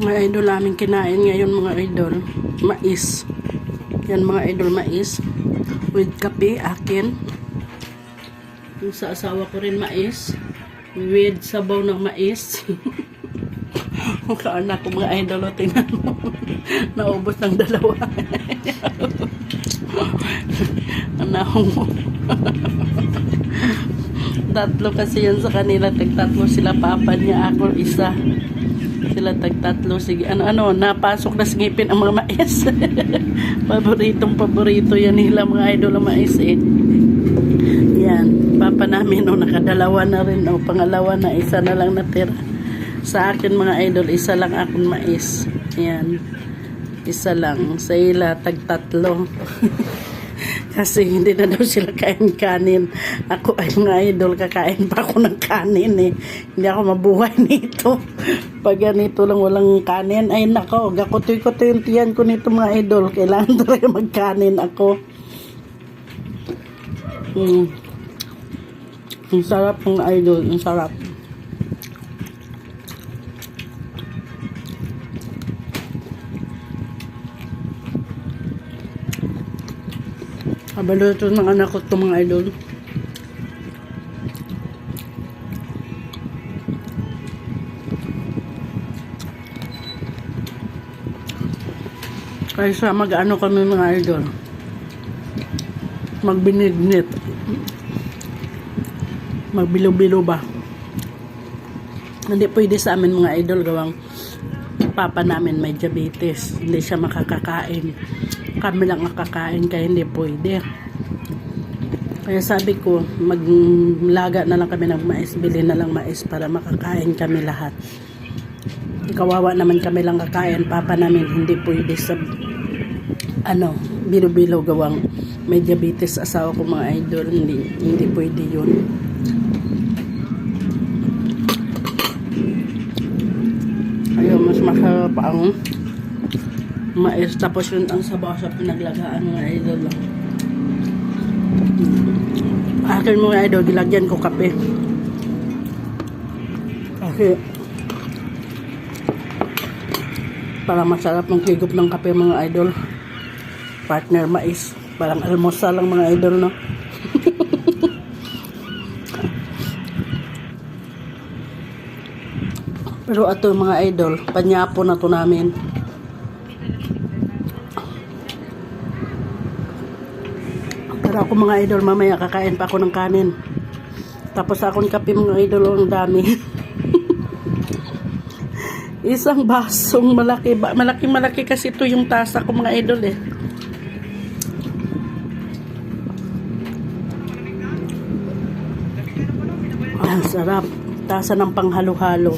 Mga idol namin kinain ngayon mga idol. Mais. Yan mga idol, mais. With kape, akin. Yung sa asawa ko rin mais. With sabaw ng mais. Mukha anak ko mga idol. Tingnan mo. Naubos ng dalawa. Anak mo. Tatlo kasi yan sa kanila. Tagtatlo sila, papa niya, ako isa. Sila tagtatlo. Sige, napasok na ngipin ang mga mais. Paborito yan nila mga idol ang mais eh. Yan, papa namin nakadalawa na rin pangalawa na, isa na lang natira. Sa akin mga idol, isa lang akong mais. Yan, isa lang. Sa ila tagtatlo. Kasi hindi na daw sila kain-kanin. Ako ay mga idol, kakain pa ako ng kanin eh. Hindi ako mabuhay nito. Pag ganito lang walang kanin, ay nako, gakutoy-kutoy yung tiyan ko nito mga idol. Kailangan talaga magkanin ako. Ang sarap mga idol, ang sarap. Kabalo ito ng anak ko ito mga idol. Kaysa mag-ano kami mga idol. Magbinidnit. Magbilo-bilo ba. Hindi pwede sa amin mga idol gawang papa namin may diabetes. Hindi siya makakakain. Kami lang nakakain kaya hindi pwede. Kaya sabi ko, maglaga na lang kami ng mais, bili na lang mais para makakain kami lahat. Kawawa naman kami lang kakain, papa namin hindi pwede sa bilo-bilo gawang may diabetes asawa ko mga idol, hindi pwede yun. Ayun, mas masarap ang mais, tapos yun ang sabaw sa pinaglagaan mga idol lang. Akin mga idol, gilagyan ko kape. Kasi para masarap ng higop ng kape mga idol. Partner mais. Parang almusal lang mga idol, no? Pero ato mga idol, panyapo na to namin. Pero ako mga idol, mamaya kakain pa ako ng kanin. Tapos akong kape mga idol, ang dami. Isang basong malaki. Malaki kasi ito yung tasa ko mga idol eh. Ang sarap. Tasa ng panghalo-halo.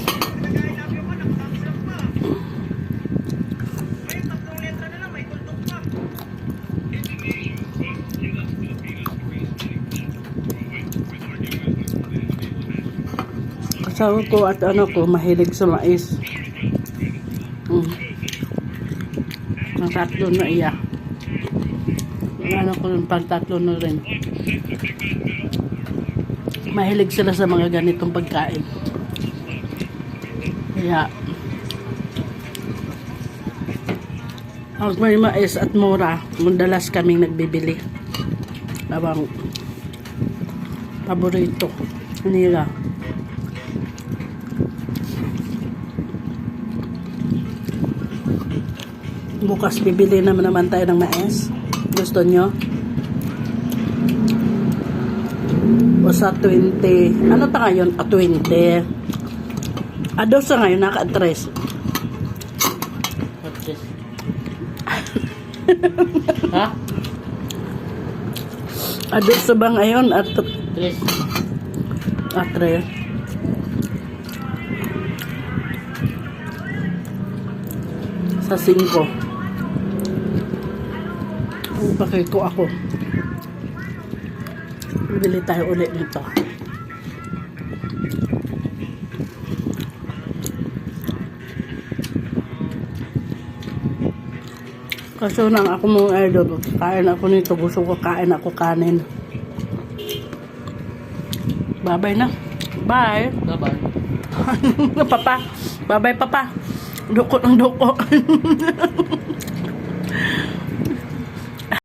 Asawa ko at mahilig sa mais. Ang tatlo na iya. Ang ko yung pang-tatlo na rin. Mahilig sila sa mga ganitong pagkain. Kaya pag may mais at mura, madalas kaming nagbibili. Labang paborito nila. Bukas bibili naman tayo ng mais. Gusto nyo? O sa 20. Ano ta ngayon? 20. Ados sa ngayon, naka-3. Ha? Ados sa ba ngayon? At 3. At 3. Sa 5. Bakit ko ako. Bili tayo ulit nito. Kaso nang ako mga idol, kain ako nito. Gusto ko kain ako kanin. Bye-bye na. Bye. Bye-bye. Papa. Bye-bye, Papa. Duko ng duko.